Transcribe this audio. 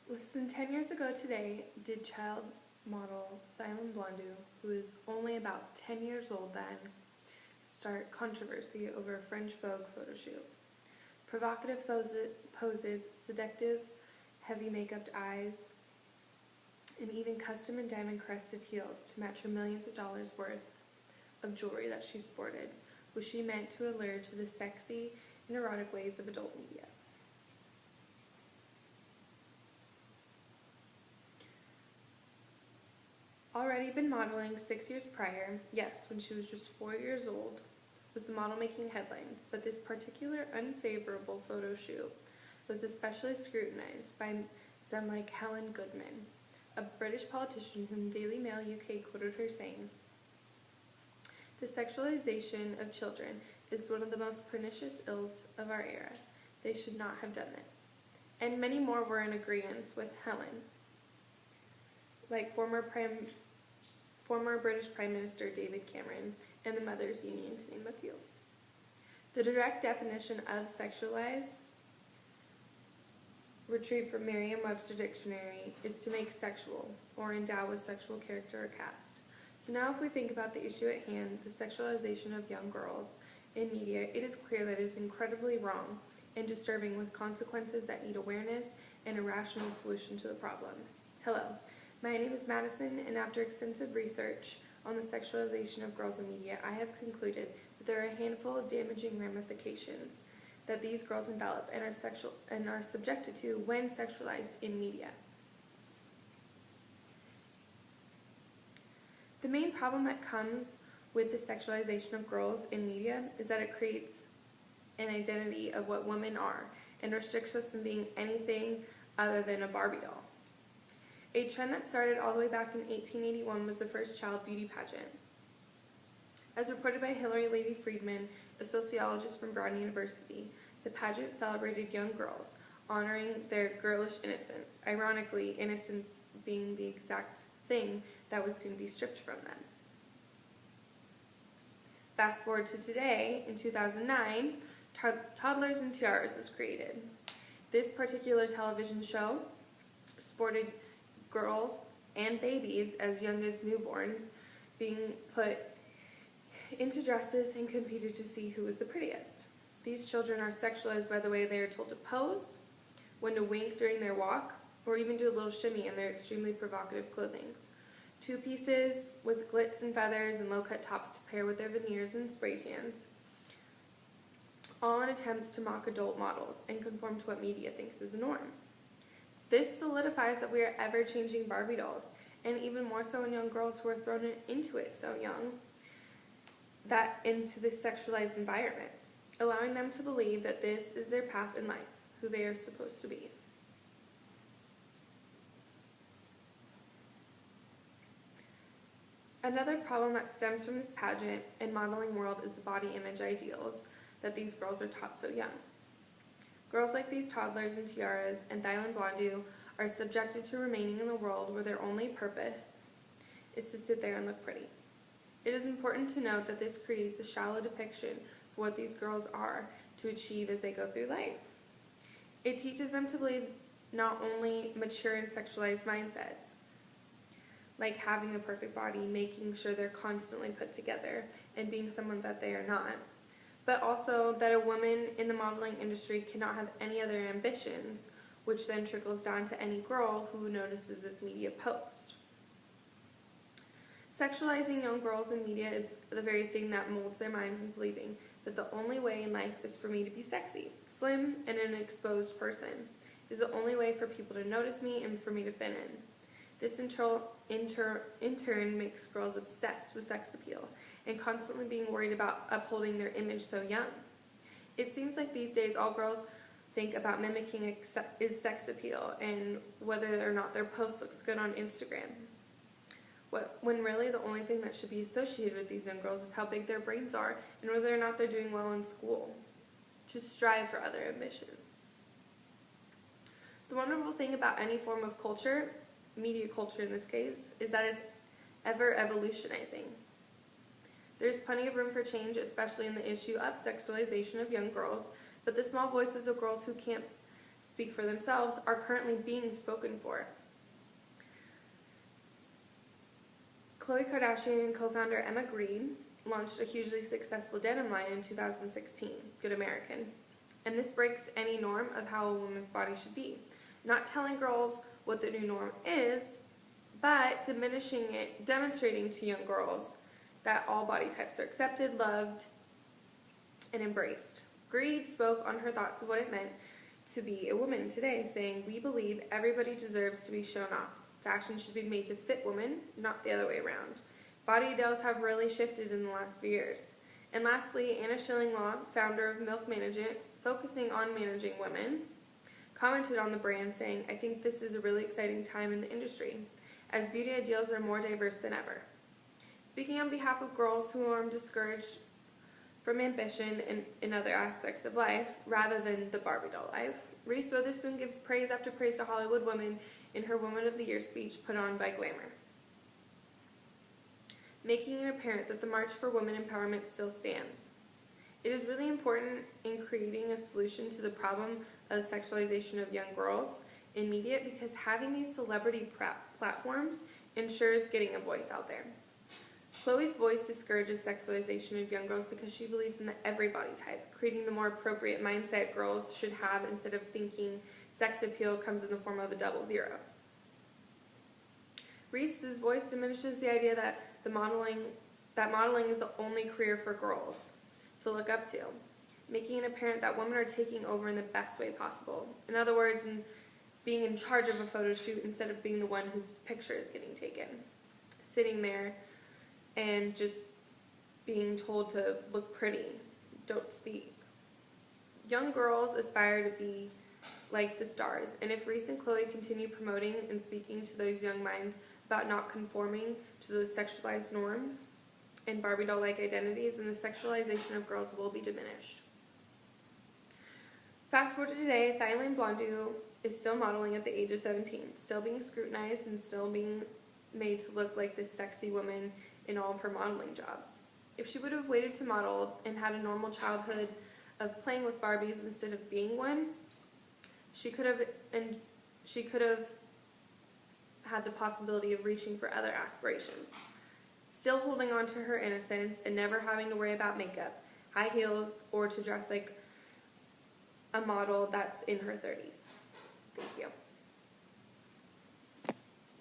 Less than 10 years ago today did child model Thailand Blondu, who is only about 10 years old then, start controversy over a French Vogue photo shoot. Provocative poses, seductive, heavy makeup eyes, and even custom and diamond-crested heels to match her millions of dollars worth of jewelry that she sported, was she meant to allure to the sexy and erotic ways of adult media. Already been modeling 6 years prior, yes, when she was just 4 years old, was the model making headlines, but this particular unfavorable photo shoot was especially scrutinized by some like Helen Goodman, a British politician whom Daily Mail UK quoted her saying, "The sexualization of children is one of the most pernicious ills of our era. They should not have done this." And many more were in agreement with Helen, like former British Prime Minister David Cameron and the Mothers Union, to name a few. The direct definition of sexualize, retrieved from Merriam-Webster Dictionary, is to make sexual or endow with sexual character or cast. So now if we think about the issue at hand, the sexualization of young girls in media, it is clear that it is incredibly wrong and disturbing, with consequences that need awareness and a rational solution to the problem. Hello, my name is Madison, and after extensive research on the sexualization of girls in media, I have concluded that there are a handful of damaging ramifications that these girls envelop and are subjected to when sexualized in media. The main problem that comes with the sexualization of girls in media is that it creates an identity of what women are and restricts us from being anything other than a Barbie doll. A trend that started all the way back in 1881 was the first child beauty pageant. As reported by Hilary Levy Friedman, a sociologist from Brown University, the pageant celebrated young girls, honoring their girlish innocence, ironically, innocence being the exact thing that would soon be stripped from them. Fast forward to today, in 2009, Toddlers and Tiaras was created. This particular television show sported girls and babies as young as newborns being put into dresses and competed to see who was the prettiest. These children are sexualized by the way they are told to pose, when to wink during their walk, or even do a little shimmy in their extremely provocative clothing. Two pieces with glitz and feathers and low-cut tops to pair with their veneers and spray tans, all in attempts to mock adult models and conform to what media thinks is the norm. This solidifies that we are ever-changing Barbie dolls, and even more so in young girls who are thrown into it so young, that into this sexualized environment, allowing them to believe that this is their path in life, who they are supposed to be. Another problem that stems from this pageant and modeling world is the body image ideals that these girls are taught so young. Girls like these Toddlers and Tiaras and Thailand Blondu are subjected to remaining in the world where their only purpose is to sit there and look pretty. It is important to note that this creates a shallow depiction of what these girls are to achieve as they go through life. It teaches them to believe not only mature and sexualized mindsets, like having a perfect body, making sure they're constantly put together, and being someone that they are not, but also that a woman in the modeling industry cannot have any other ambitions, which then trickles down to any girl who notices this media post. Sexualizing young girls in media is the very thing that molds their minds into believing that the only way in life is for me to be sexy, slim, and an exposed person, is the only way for people to notice me and for me to fit in. This in turn makes girls obsessed with sex appeal and constantly being worried about upholding their image so young. It seems like these days all girls think about mimicking is sex appeal and whether or not their post looks good on Instagram, when really the only thing that should be associated with these young girls is how big their brains are and whether or not they're doing well in school, to strive for other ambitions. The wonderful thing about any form of culture, media culture in this case, is that it's ever evolutionizing. There's plenty of room for change, especially in the issue of sexualization of young girls, but the small voices of girls who can't speak for themselves are currently being spoken for. Khloe Kardashian and co-founder Emma Green launched a hugely successful denim line in 2016, Good American. And this breaks any norm of how a woman's body should be. Not telling girls what the new norm is, but demonstrating to young girls that all body types are accepted, loved, and embraced. Green spoke on her thoughts of what it meant to be a woman today, saying, "We believe everybody deserves to be shown off. Fashion should be made to fit women, not the other way around. Body ideals have really shifted in the last few years." And lastly, Anna Schilling-Law, founder of Milk Management, focusing on managing women, commented on the brand saying, "I think this is a really exciting time in the industry, as beauty ideals are more diverse than ever." Speaking on behalf of girls who are discouraged from ambition in other aspects of life, rather than the Barbie doll life, Reese Witherspoon gives praise after praise to Hollywood women in her Woman of the Year speech put on by Glamour, making it apparent that the March for Women Empowerment still stands. It is really important in creating a solution to the problem of sexualization of young girls in media, because having these celebrity platforms ensures getting a voice out there. Khloe's voice discourages sexualization of young girls because she believes in the every body type, creating the more appropriate mindset girls should have instead of thinking sex appeal comes in the form of a double zero. Reese's voice diminishes the idea that modeling is the only career for girls to look up to, making it apparent that women are taking over in the best way possible. In other words, being in charge of a photo shoot instead of being the one whose picture is getting taken. Sitting there and just being told to look pretty, don't speak. Young girls aspire to be like the stars, and if Reese and Khloe continue promoting and speaking to those young minds about not conforming to those sexualized norms and Barbie doll-like identities, then the sexualization of girls will be diminished. Fast forward to today, Thailand Blondu is still modeling at the age of 17, still being scrutinized and still being made to look like this sexy woman in all of her modeling jobs. If she would have waited to model and had a normal childhood of playing with Barbies instead of being one, she could have had the possibility of reaching for other aspirations, still holding on to her innocence and never having to worry about makeup, high heels, or to dress like a model that's in her 30s. Thank you.